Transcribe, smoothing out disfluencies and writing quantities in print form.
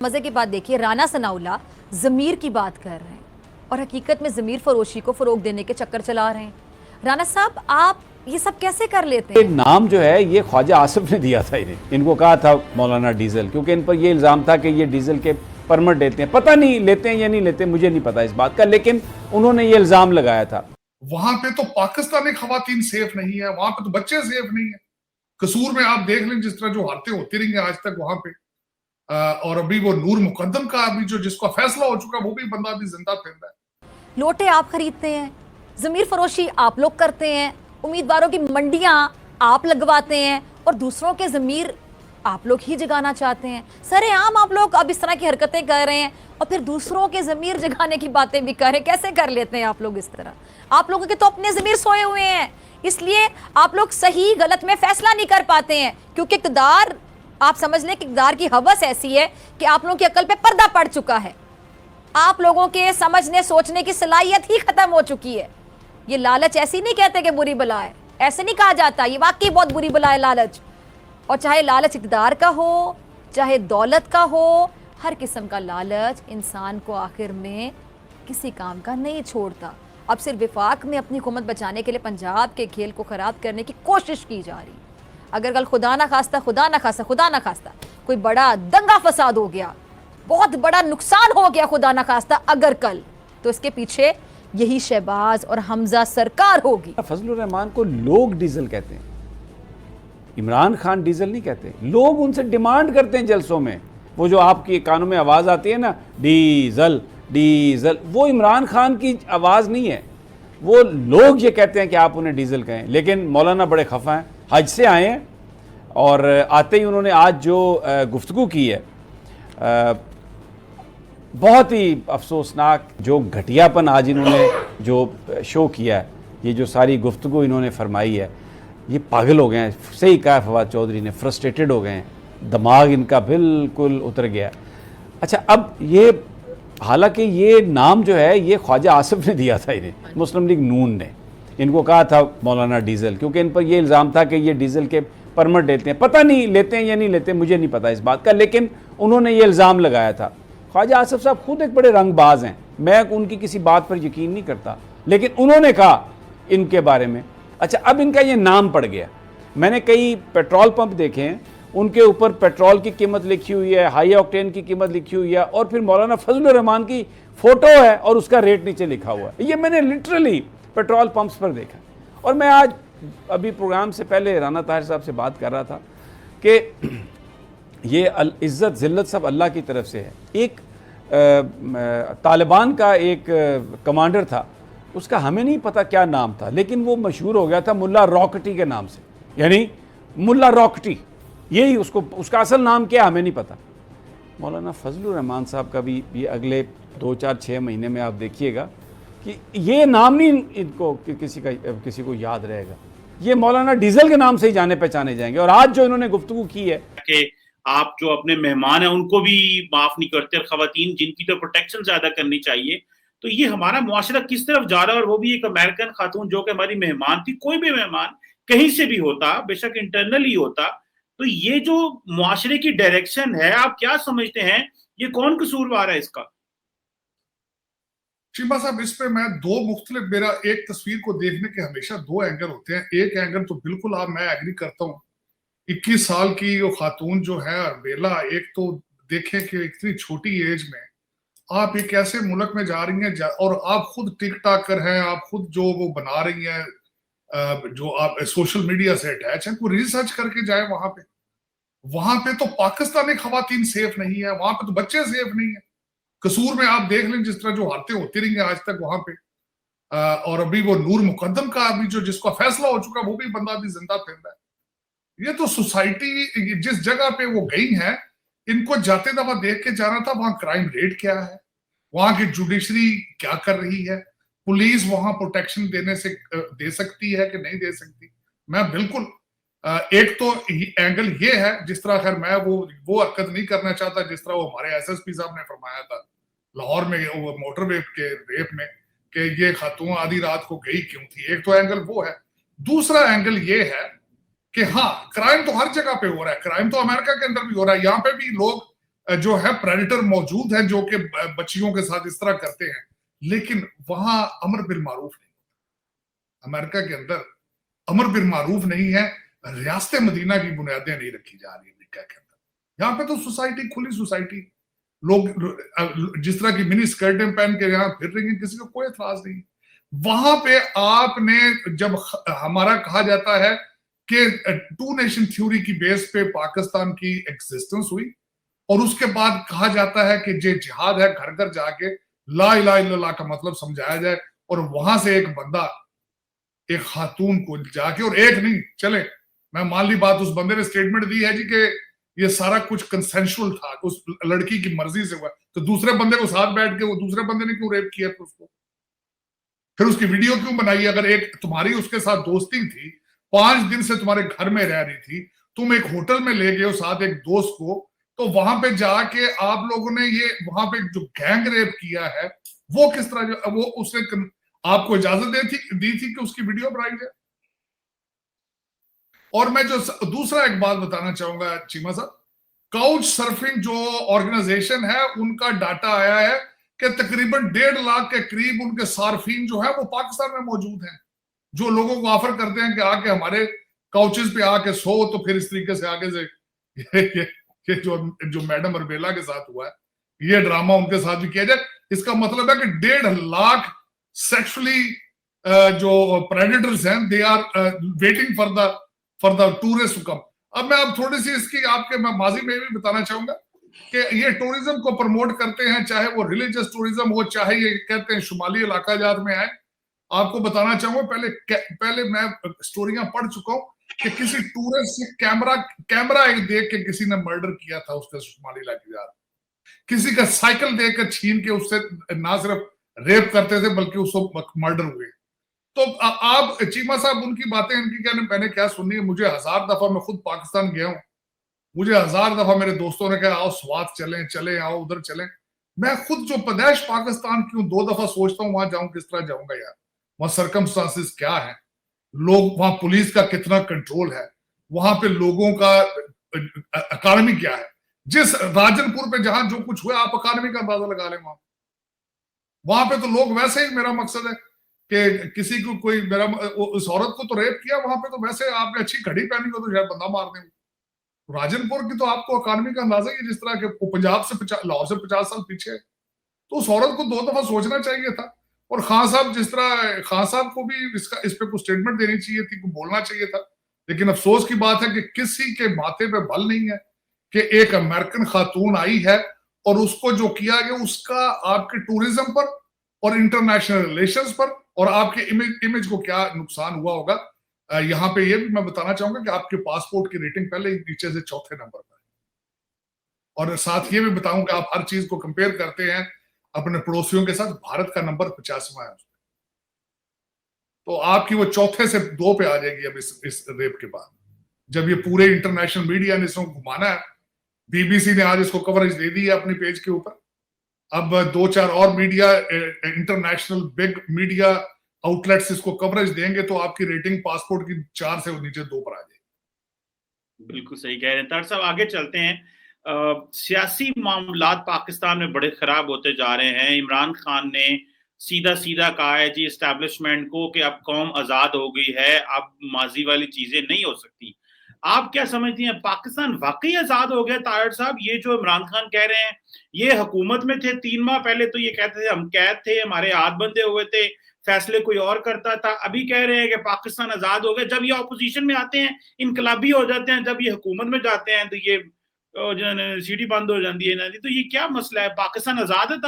मजे की बात देखिए, राना सनाउल्लाह जमीर की बात कर रहे हैं और हकीकत में जमीर फरोशी को फरोग देने के चक्कर चला रहे हैं। राना साहब, आप ये सब कैसे कर लेते हैं? नाम जो है ये ख्वाजा आसिफ ने दिया था इनको कहा था मौलाना डीजल, क्योंकि इन पर ये इल्ज़ाम था कि ये डीजल के परमिट देते हैं। पता नहीं लेते हैं या नहीं लेते, मुझे नहीं पता इस बात का, लेकिन उन्होंने ये इल्ज़ाम लगाया था। वहां पे तो पाकिस्तानी खवातीन सेफ नहीं है, वहां पे तो बच्चे सेफ नहीं है। कसूर में आप देख लें जिस तरह जो हादसे होती रही हैं आज तक वहां पे, और अभी वो नूर मुकद्दम का अभी जो जिसका फैसला हो चुका वो भी बंदा अभी जिंदा फिर रहा है। लोटे आप खरीदते हैं, जमीर फरोशी आप लोग करते हैं, उम्मीदवारों की मंडियां आप लगवाते हैं और दूसरों के जमीर आप लोग ही जगाना चाहते हैं। सरेआम आप लोग अब इस तरह की हरकतें कर रहे हैं और फिर दूसरों के जमीर जगाने की बातें भी कर रहे हैं। कैसे कर लेते हैं आप लोग इस तरह? आप लोगों के तो अपने जमीर सोए हुए हैं, इसलिए आप लोग सही गलत में फैसला नहीं कर पाते हैं, क्योंकि इक़्तिदार, आप समझ लें कि इक़्तिदार की हवस ऐसी है कि आप लोगों की अकल पे पर्दा पड़ चुका है। आप लोगों के समझने सोचने की सलाहियत ही खत्म हो चुकी है। ये लालच ऐसी नहीं कहते कि बुरी बला है, ऐसे नहीं कहा जाता, ये वाकई बहुत बुरी बला है लालच। और चाहे लालच इक़्तिदार का हो, चाहे दौलत का हो, हर किस्म का लालच इंसान को आखिर में किसी काम का नहीं छोड़ता। अब सिर्फ विफाक में अपनी हुकूमत बचाने के लिए पंजाब के खेल को ख़राब करने की कोशिश की जा रही। अगर कल खुदा ना खास्ता कोई बड़ा दंगा फसाद हो गया, बहुत बड़ा नुकसान हो गया खुदा ना खास्ता अगर कल, तो इसके पीछे यही शहबाज और हमजा सरकार होगी। फजलुर रहमान को लोग डीजल कहते हैं, इमरान खान डीजल नहीं कहते। लोग उनसे डिमांड करते हैं जलसों में, वो जो आपकी कानों में आवाज़ आती है ना, डीजल डीजल, वो इमरान खान की आवाज़ नहीं है, वो लोग ये कहते हैं कि आप उन्हें डीजल कहें। लेकिन मौलाना बड़े खफा हैं, हज से आए हैं और आते ही उन्होंने आज जो गुफ्तगू की है, बहुत ही अफसोसनाक जो घटियापन आज इन्होंने जो शो किया है, ये जो सारी गुफ्तगू इन्होंने फरमाई है, ये पागल हो गए हैं। सही कहा फवाद चौधरी ने, फ्रस्ट्रेटेड हो गए हैं, दिमाग इनका बिल्कुल उतर गया। अच्छा, अब ये हालांकि ये नाम जो है ये ख्वाजा आसिफ ने दिया था इन्हें, मुस्लिम लीग नून ने इनको कहा था मौलाना डीजल, क्योंकि इन पर ये इल्ज़ाम था कि ये डीजल के परमिट देते हैं। पता नहीं लेते हैं या नहीं लेते, मुझे नहीं पता इस बात का, लेकिन उन्होंने ये इल्ज़ाम लगाया था। ख्वाजा आसिफ साहब खुद एक बड़े रंगबाज हैं, मैं उनकी किसी बात पर यकीन नहीं करता, लेकिन उन्होंने कहा इनके बारे में। अच्छा, अब इनका ये नाम पड़ गया। मैंने कई पेट्रोल पंप देखे हैं, उनके ऊपर पेट्रोल की कीमत लिखी हुई है, हाई ऑक्टेन की कीमत लिखी हुई है, और फिर मौलाना फजलुर रहमान की फ़ोटो है और उसका रेट नीचे लिखा हुआ है। ये मैंने लिटरली पेट्रोल पंप्स पर देखा। और मैं आज अभी प्रोग्राम से पहले राना ताहिर साहब से बात कर रहा था कि ये इज़्ज़त ज़िल्लत सब अल्लाह की तरफ से है। एक तालिबान का एक कमांडर था, उसका हमें नहीं पता क्या नाम था, लेकिन वो मशहूर हो गया था मुल्ला रॉकटी के नाम से, यानी मुल्ला रॉकटी, यही उसका असल नाम क्या हमें नहीं पता। मौलाना फजलुर रहमान साहब का भी ये अगले 2-4-6 महीने में आप देखिएगा कि ये नाम नहीं इनको किसी को याद रहेगा, ये मौलाना डीजल के नाम से ही जाने पहचाने जाएंगे। और आज जो इन्होंने गुफ्तगू की है कि आप जो अपने मेहमान हैं उनको भी माफ नहीं करते, और खवातीन जिनकी तो प्रोटेक्शन ज्यादा करनी चाहिए, तो ये हमारा मुआशरा किस तरफ जा रहा है। और वो भी एक अमेरिकन खातून जो कि हमारी मेहमान थी। कोई भी मेहमान कहीं से भी होता, बेशक इंटरनल ही होता, तो ये जो मुआशरे की डायरेक्शन है, आप क्या समझते हैं, ये कौन कसूरवार है इसका? शिमा साहब, इस पे मैं दो मुख्तलिफ, मेरा एक तस्वीर को देखने के हमेशा दो एंगल होते हैं। एक एंगल तो बिल्कुल मैं एग्री करता हूँ, 21 साल की वो खातून जो है अरबेला, एक तो देखें कि इतनी छोटी एज में आप एक ऐसे मुल्क में जा रही हैं और आप खुद टिकटॉकर हैं, आप खुद जो वो बना रही हैं, जो आप सोशल मीडिया से अटैच हैं, कोई रिसर्च करके जाए वहां पे तो पाकिस्तानी खवातीन सेफ नहीं है, वहां पे तो बच्चे सेफ नहीं है। कसूर में आप देख लें जिस तरह जो हादसे होती रही हैं आज तक वहां पे, और अभी वो नूर मुकद्दम का अभी जो जिसका फैसला हो चुका वो भी बंदा अभी जिंदा फिर रहा है। ये तो सोसाइटी जिस जगह पे वो गई है, इनको जाते दफा देख के जाना था वहां क्राइम रेट क्या है, वहां की जुडिशरी क्या कर रही है, पुलिस वहां प्रोटेक्शन दे सकती है कि नहीं दे सकती। मैं बिल्कुल एक तो एंगल ये है, जिस तरह खैर मैं वो हरकत नहीं करना चाहता जिस तरह वो हमारे एसएसपी साहब ने फरमाया था लाहौर में वो मोटरवे के रेप में, कि ये खातून आधी रात को गई क्यों थी। एक तो एंगल वो है। दूसरा एंगल ये है कि हाँ, क्राइम तो हर जगह पे हो रहा है, क्राइम तो अमेरिका के अंदर भी हो रहा है, यहाँ पे भी लोग जो है प्रेडेटर मौजूद हैं जो कि बच्चियों के साथ इस तरह करते हैं, लेकिन वहां अमर बिल मारूफ नहीं होता। अमेरिका के अंदर अमर बिल मारूफ नहीं है, रियासत मदीना की बुनियादें नहीं रखी जा रही अमेरिका के अंदर। यहाँ पे तो सोसाइटी खुली सोसाइटी, लोग जिस तरह की मिनी स्कर्टें पहन के यहाँ फिर रही हैं, किसी को कोई एतराज नहीं। वहां पे आपने जब हमारा कहा जाता है कि टू नेशन थ्योरी की बेस पे पाकिस्तान की एग्जिस्टेंस हुई, और उसके बाद कहा जाता है कि जे जिहाद है घर घर जाके ला इलाहा इल्लल्लाह का मतलब समझाया जाए, और वहां से एक बंदा एक खातून को जाके, और एक नहीं चले, मैं मान ली बात, उस बंदे ने स्टेटमेंट दी है जी कि ये सारा कुछ कंसेंशुअल था, उस लड़की की मर्जी से हुआ, तो दूसरे बंदे को साथ बैठ के वो दूसरे बंदे ने क्यों रेप किया? तो उसको फिर उसकी वीडियो क्यों बनाई? अगर एक तुम्हारी उसके साथ दोस्ती थी, 5 दिन से तुम्हारे घर में रह रही थी, तुम एक होटल में ले गए हो साथ एक दोस्त को, तो वहां पे जाके आप लोगों ने ये वहां पे जो गैंग रेप किया है, वो किस तरह, वो उसने आपको इजाजत दी थी कि उसकी वीडियो बनाई जाए? और मैं जो दूसरा एक बात बताना चाहूंगा चीमा साहब, काउच सर्फिंग जो ऑर्गेनाइजेशन है, उनका डाटा आया है कि तकरीबन 1.5 लाख के करीब उनके सार्फिन जो है वो पाकिस्तान में मौजूद हैं, जो लोगों को ऑफर करते हैं कि आके हमारे काउचेस पे आके सो, तो फिर इस तरीके से आगे से ये जो मैडम अरबेला के साथ हुआ है, ये ड्रामा उनके साथ भी किया जाए। इसका मतलब है कि 1.5 लाख सेक्सुअली जो प्रेडेटर्स हैं, they are waiting for the tourist to come. अब मैं अब थोड़ी सी इसकी आपके मैं माजी में भी बताना चाहूंगा कि ये टूरिज्म को प्रमोट करते हैं, चाहे वो रिलीजियस टूरिज्म हो, चाहे ये कहते हैं शुमाली इलाका जात में आए। आपको बताना चाहूंगा, पहले मैं स्टोरियां पढ़ चुका हूं कि किसी टूरिस्ट से कैमरा एक देख के किसी ने मर्डर किया था उसके शुमाली इलाके जात, किसी का साइकिल देकर छीन के उससे ना सिर्फ रेप करते थे बल्कि उसको मर्डर हुए। तो आप चीमा साहब उनकी बातें इनकी क्या, मैंने क्या सुननी है? मुझे 1000 दफा, मैं खुद पाकिस्तान गया हूं, मुझे 1000 दफा मेरे दोस्तों ने कहा आओ स्वात चले आओ उधर चलें। मैं खुद जो प्रदेश पाकिस्तान क्यों 2 दफा सोचता हूं वहां जाऊं, किस तरह जाऊंगा यार, वहां सरकमस्टांसिस क्या है, लोग वहां पुलिस का कितना कंट्रोल है, वहां पे लोगों का अकादमी क्या है। जिस राजनपुर पे जहां जो कुछ हुआ, आप अकादमी का अंदाजा लगा लें। वहां पे तो लोग वैसे ही, मेरा मकसद है कि किसी को कोई मेरा उस औरत को तो रेप किया, वहां पे तो वैसे आपने अच्छी घड़ी पहनी हो तो शायद बंदा मार देंगे। राजनपुर की तो आपको अकादमी का अंदाजा ही, जिस तरह के पंजाब से लाहौर से 50 साल पीछे है, तो उस औरत को 2 दफा सोचना चाहिए था। और खान साहब, जिस तरह खान साहब को भी इस पे कुछ स्टेटमेंट देनी चाहिए थी, कुछ बोलना चाहिए था, लेकिन अफसोस की बात है कि किसी के माथे पे बल नहीं है कि एक अमेरिकन खातून आई है और उसको जो किया गया उसका आपके टूरिज्म पर और इंटरनेशनल रिलेशंस पर और आपके इमेज को क्या नुकसान हुआ होगा। यहाँ पे ये भी मैं बताना चाहूंगा कि आपके पासपोर्ट की रेटिंग पहले नीचे से 4थे नंबर पर, और साथ ये भी बताऊंगा आप हर चीज को कंपेयर करते हैं अपने पड़ोसियों के साथ, भारत का नंबर 50वां है, तो आपकी वो 4थे से 2 पे आ जाएगी अब इस रेप के बाद, जब ये पूरे इंटरनेशनल मीडिया ने इसको घुमाना है। बीबीसी ने आज इसको कवरेज दे दी है अपनी पेज के ऊपर, अब 2-4 और media international big media outlets इसको कवरेज देंगे, तो आपकी रेटिंग पासपोर्ट की 4 से नीचे 2 पर आ जाएगी। बिल्कुल सही कह रहे हैं तार साहब। आगे चलते हैं। सियासी मामलात पाकिस्तान में बड़े खराब होते जा रहे हैं। इमरान खान ने सीधा सीधा कहा है जी एस्टैब्लिशमेंट को कि अब कौम आजाद हो गई है, अब माजी वाली चीजें नहीं हो सकती। आप क्या समझती हैं, पाकिस्तान वाकई आजाद हो गया तारड़ साहब? ये जो इमरान खान कह रहे हैं, ये हुकूमत में थे 3 माह पहले तो ये कहते थे हम कैद थे, हमारे हाथ बंधे हुए थे, फैसले कोई और करता था। अभी कह रहे हैं कि पाकिस्तान आजाद हो गया। जब ये ऑपोजिशन में आते हैं इनकलाबी हो जाते हैं, जब ये हुकूमत में जाते हैं तो ये सीढ़ी बंद हो जाती है ना। तो ये क्या मसला है, पाकिस्तान आजाद है?